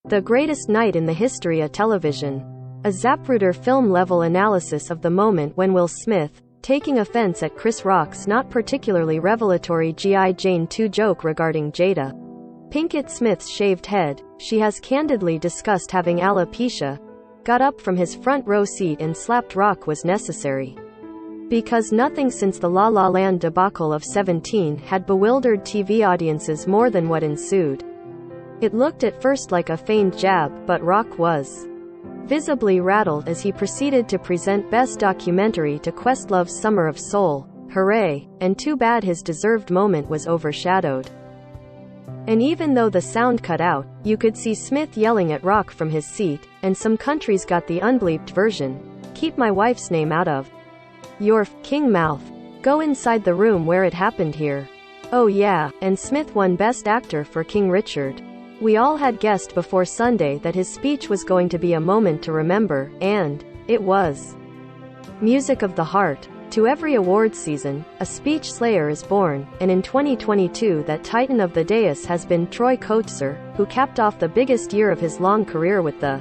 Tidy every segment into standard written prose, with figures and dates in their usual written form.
The greatest night in the history of television. A Zapruder film-level analysis of the moment when Will Smith, taking offense at Chris Rock's not particularly revelatory G.I. Jane 2 joke regarding Jada Pinkett Smith's shaved head, she has candidly discussed having alopecia, got up from his front row seat and slapped Rock was necessary. Because nothing since the La La Land debacle of 17 had bewildered TV audiences more than what ensued. It looked at first like a feigned jab, but Rock was visibly rattled as he proceeded to present Best Documentary to Questlove's Summer of Soul. Hooray! And too bad his deserved moment was overshadowed. And even though the sound cut out, you could see Smith yelling at Rock from his seat, and some countries got the unbleeped version. Keep my wife's name out of your king mouth. Go inside the room where it happened here. Oh yeah, and Smith won Best Actor for King Richard. We all had guessed before Sunday that his speech was going to be a moment to remember, and it was. Music of the heart. To every awards season, a speech slayer is born, and in 2022 that titan of the dais has been Troy Kotsur, who capped off the biggest year of his long career with the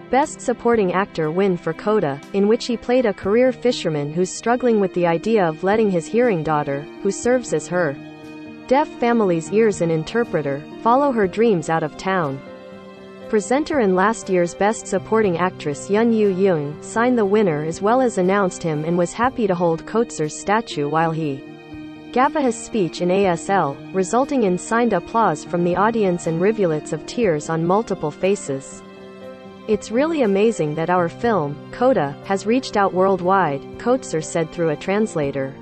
Best Supporting Actor win for Coda, in which he played a career fisherman who's struggling with the idea of letting his hearing daughter, who serves as her deaf family's ears and interpreter, follow her dreams out of town. Presenter and last year's Best Supporting Actress Yun Yu Young signed the winner as well as announced him and was happy to hold Kotsur's statue while he gave his speech in ASL, resulting in signed applause from the audience and rivulets of tears on multiple faces. It's really amazing that our film, Coda, has reached out worldwide, Kotsur said through a translator.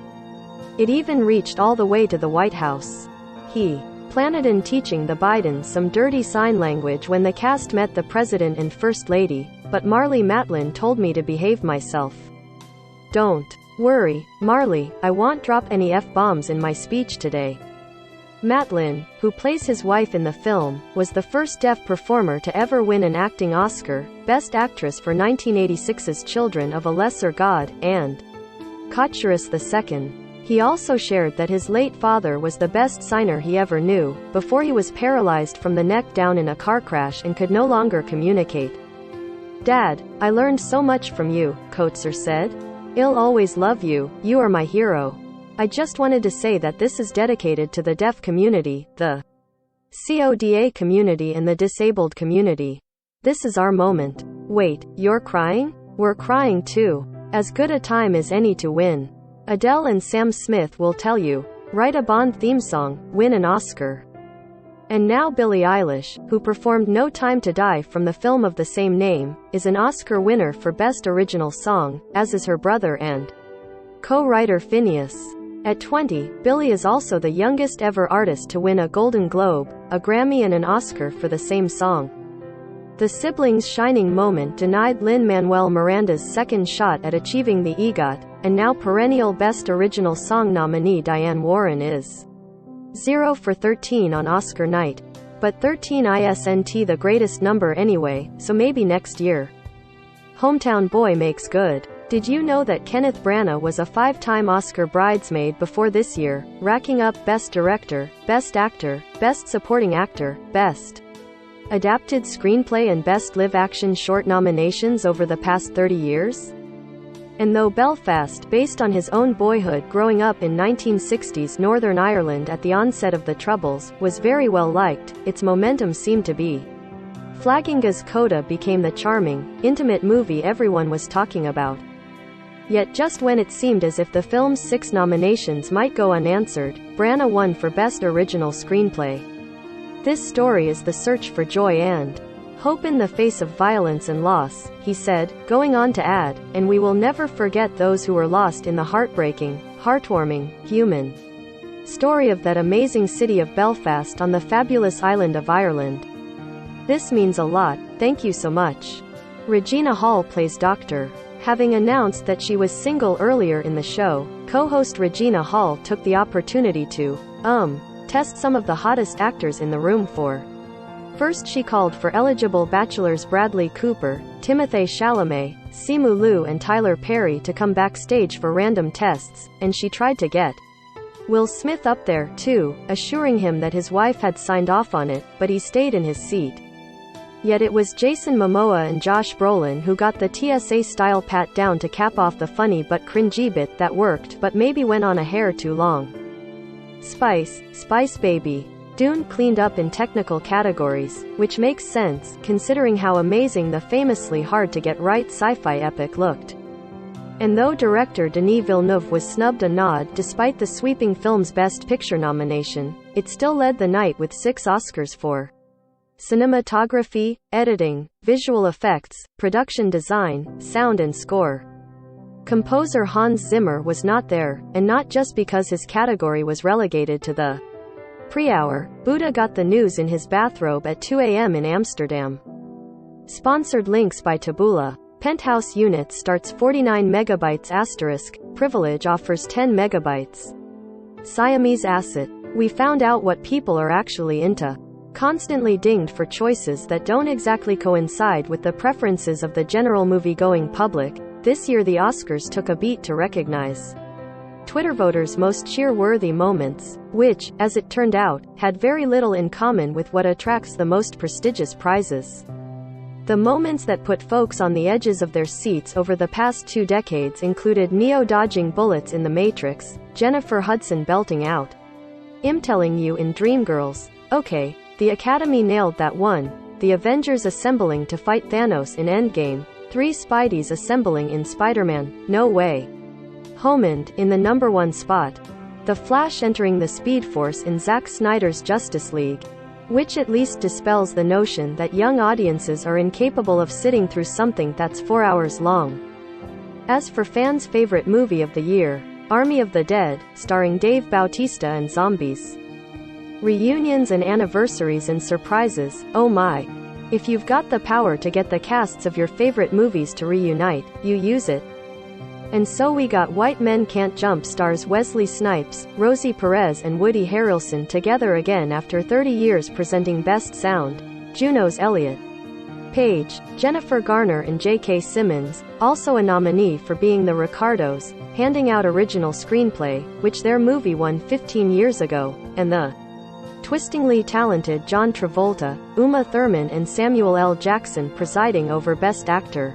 It even reached all the way to the White House. He planned on teaching the Bidens some dirty sign language when the cast met the President and First Lady, but Marlee Matlin told me to behave myself. Don't worry, Marlee, I won't drop any F-bombs in my speech today. Matlin, who plays his wife in the film, was the first deaf performer to ever win an acting Oscar, Best Actress for 1986's Children of a Lesser God, and Kotsur II. He also shared that his late father was the best signer he ever knew, before he was paralyzed from the neck down in a car crash and could no longer communicate. Dad, I learned so much from you, Kotsur said. I'll always love you, you are my hero. I just wanted to say that this is dedicated to the deaf community, the CODA community and the disabled community. This is our moment. Wait, you're crying? We're crying too. As good a time as any to win. Adele and Sam Smith will tell you. Write a Bond theme song, win an Oscar. And now Billie Eilish, who performed No Time to Die from the film of the same name, is an Oscar winner for Best Original Song, as is her brother and co-writer Phineas. At 20, Billie is also the youngest ever artist to win a Golden Globe, a Grammy and an Oscar for the same song. The siblings' shining moment denied Lin-Manuel Miranda's second shot at achieving the EGOT, and now perennial Best Original Song nominee Diane Warren is 0 for 13 on Oscar night. But 13 isn't the greatest number anyway, so maybe next year. Hometown Boy makes good. Did you know that Kenneth Branagh was a 5-time Oscar bridesmaid before this year, racking up Best Director, Best Actor, Best Supporting Actor, Best Adapted Screenplay and Best Live-Action Short nominations over the past 30 years? And though Belfast, based on his own boyhood growing up in 1960s Northern Ireland at the onset of the Troubles, was very well liked, its momentum seemed to be flagging as Coda became the charming, intimate movie everyone was talking about. Yet just when it seemed as if the film's 6 nominations might go unanswered, Branagh won for Best Original Screenplay. This story is the search for joy and hope in the face of violence and loss, he said, going on to add, and we will never forget those who were lost in the heartbreaking, heartwarming, human story of that amazing city of Belfast on the fabulous island of Ireland. This means a lot, thank you so much. Regina Hall plays Dr. Having announced that she was single earlier in the show, co-host Regina Hall took the opportunity to test some of the hottest actors in the room for. First she called for eligible bachelors Bradley Cooper, Timothée Chalamet, Simu Liu and Tyler Perry to come backstage for random tests, and she tried to get Will Smith up there, too, assuring him that his wife had signed off on it, but he stayed in his seat. Yet it was Jason Momoa and Josh Brolin who got the TSA-style pat-down to cap off the funny but cringy bit that worked but maybe went on a hair too long. Spice Baby. Dune cleaned up in technical categories, which makes sense, considering how amazing the famously hard-to-get-right sci-fi epic looked. And though director Denis Villeneuve was snubbed a nod despite the sweeping film's Best Picture nomination, it still led the night with 6 Oscars for cinematography, editing, visual effects, production design, sound and score. Composer Hans Zimmer was not there, and not just because his category was relegated to the pre-hour. Buddha got the news in his bathrobe at 2 a.m. in Amsterdam. Sponsored links by Taboola. Penthouse unit starts 49 megabytes *, privilege offers 10 megabytes. Siamese asset. We found out what people are actually into. Constantly dinged for choices that don't exactly coincide with the preferences of the general movie-going public, this year the Oscars took a beat to recognize Twitter voters' most cheer-worthy moments, which, as it turned out, had very little in common with what attracts the most prestigious prizes. The moments that put folks on the edges of their seats over the past 2 decades included Neo dodging bullets in The Matrix, Jennifer Hudson belting out "I'm telling you" in Dreamgirls. Okay, the Academy nailed that one. The Avengers assembling to fight Thanos in Endgame. 3 Spideys assembling in Spider-Man, No Way Home in the #1 spot. The Flash entering the Speed Force in Zack Snyder's Justice League. Which at least dispels the notion that young audiences are incapable of sitting through something that's 4 hours long. As for fans' favorite movie of the year, Army of the Dead, starring Dave Bautista and zombies. Reunions and anniversaries and surprises, oh my. If you've got the power to get the casts of your favorite movies to reunite, you use it. And so we got White Men Can't Jump stars Wesley Snipes, Rosie Perez and Woody Harrelson together again after 30 years presenting Best Sound. Juno's Elliot Page, Jennifer Garner and J.K. Simmons, also a nominee for being the Ricardos, handing out original screenplay, which their movie won 15 years ago, and the twistingly talented John Travolta, Uma Thurman and Samuel L. Jackson presiding over Best Actor.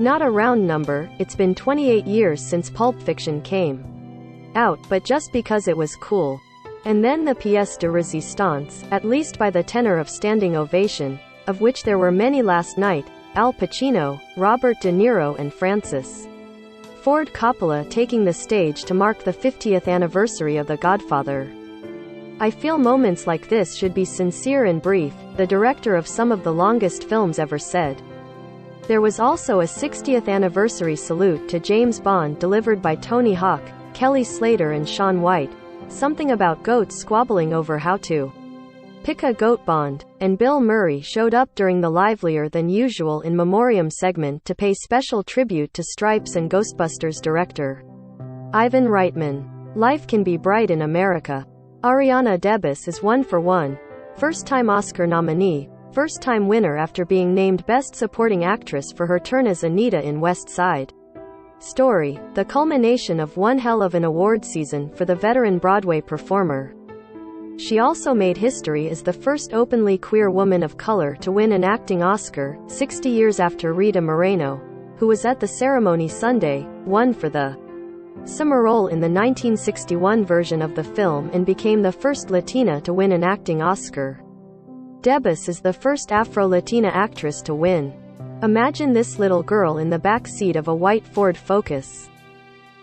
Not a round number, it's been 28 years since Pulp Fiction came out, but just because it was cool. And then the pièce de résistance, at least by the tenor of standing ovation, of which there were many last night, Al Pacino, Robert De Niro and Francis Ford Coppola taking the stage to mark the 50th anniversary of The Godfather. I feel moments like this should be sincere and brief, the director of some of the longest films ever said. There was also a 60th anniversary salute to James Bond delivered by Tony Hawk, Kelly Slater and Shaun White, something about goats squabbling over how to pick a goat Bond, and Bill Murray showed up during the livelier than usual in memoriam segment to pay special tribute to Stripes and Ghostbusters director Ivan Reitman. Life can be bright in America. Ariana DeBose is 1 for 1. First-time Oscar nominee, first-time winner after being named Best Supporting Actress for her turn as Anita in West Side Story, the culmination of one hell of an award season for the veteran Broadway performer. She also made history as the first openly queer woman of color to win an acting Oscar, 60 years after Rita Moreno, who was at the ceremony Sunday, won for the summer role in the 1961 version of the film and became the first Latina to win an acting Oscar. DeBose is the first Afro-Latina actress to win. Imagine this little girl in the back seat of a white Ford Focus.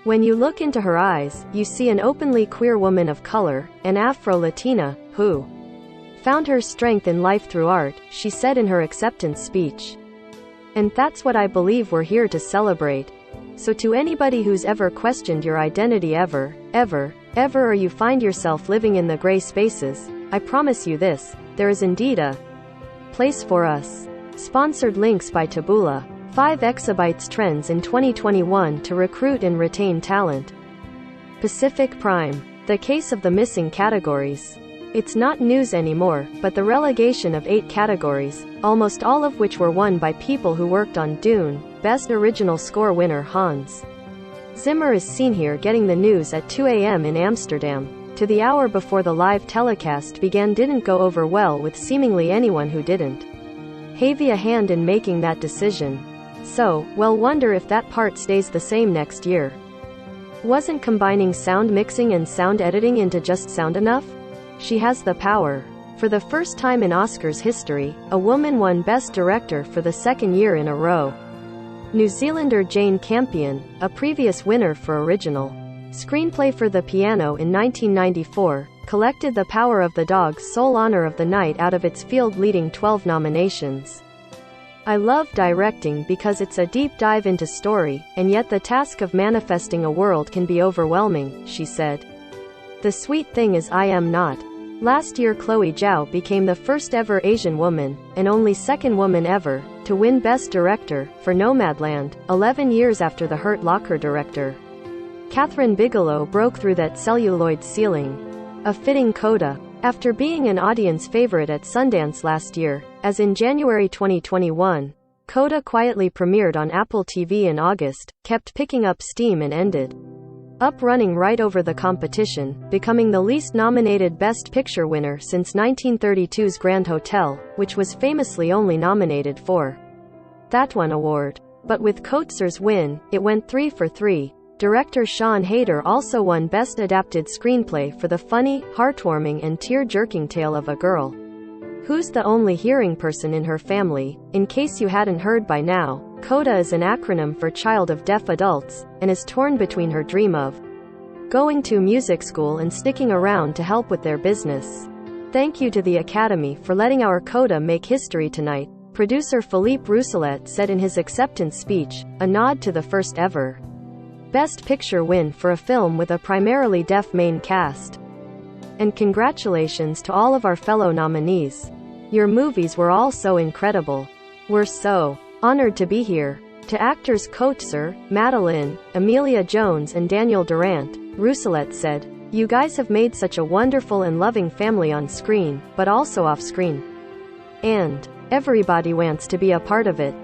When you look into her eyes, you see an openly queer woman of color, an Afro-Latina, who found her strength in life through art, she said in her acceptance speech. And that's what I believe we're here to celebrate. So to anybody who's ever questioned your identity ever, or you find yourself living in the gray spaces, I promise you this, there is indeed a place for us. Sponsored links by Taboola. 5 exabytes trends in 2021 to recruit and retain talent. Pacific Prime. The case of the missing categories. It's not news anymore, but the relegation of 8 categories, almost all of which were won by people who worked on Dune, Best Original Score winner Hans Zimmer is seen here getting the news at 2 a.m. in Amsterdam. To the hour before the live telecast began didn't go over well with seemingly anyone who didn't heavy a hand in making that decision. So, well, wonder if that part stays the same next year. Wasn't combining sound mixing and sound editing into just sound enough? She has the power. For the first time in Oscars history, a woman won Best Director for the second year in a row. New Zealander Jane Campion, a previous winner for Original Screenplay for the Piano in 1994, collected The Power of the Dog's sole honor of the night out of its field-leading 12 nominations. I love directing because it's a deep dive into story, and yet the task of manifesting a world can be overwhelming, she said. The sweet thing is I am not. Last year Chloe Zhao became the first ever Asian woman, and only second woman ever, to win Best Director, for Nomadland, 11 years after the Hurt Locker director. Kathryn Bigelow broke through that celluloid ceiling. A fitting coda. After being an audience favorite at Sundance last year, as in January 2021, Coda quietly premiered on Apple TV in August, kept picking up steam and ended up running right over the competition, becoming the least nominated Best Picture winner since 1932's Grand Hotel, which was famously only nominated for that one award. But with Coatzer's win, it went 3 for 3. Director Sean Hayter also won Best Adapted Screenplay for the funny, heartwarming and tear-jerking tale of a girl who's the only hearing person in her family. In case you hadn't heard by now, CODA is an acronym for Child of Deaf Adults, and is torn between her dream of going to music school and sticking around to help with their business. Thank you to the Academy for letting our CODA make history tonight, producer Philippe Rousselet said in his acceptance speech, a nod to the first ever Best Picture win for a film with a primarily deaf main cast. And congratulations to all of our fellow nominees. Your movies were all so incredible. We're so honored to be here. To actors Coatzer, Madeline, Emilia Jones and Daniel Durant, Rousselet said, "You guys have made such a wonderful and loving family on screen, but also off screen. And everybody wants to be a part of it."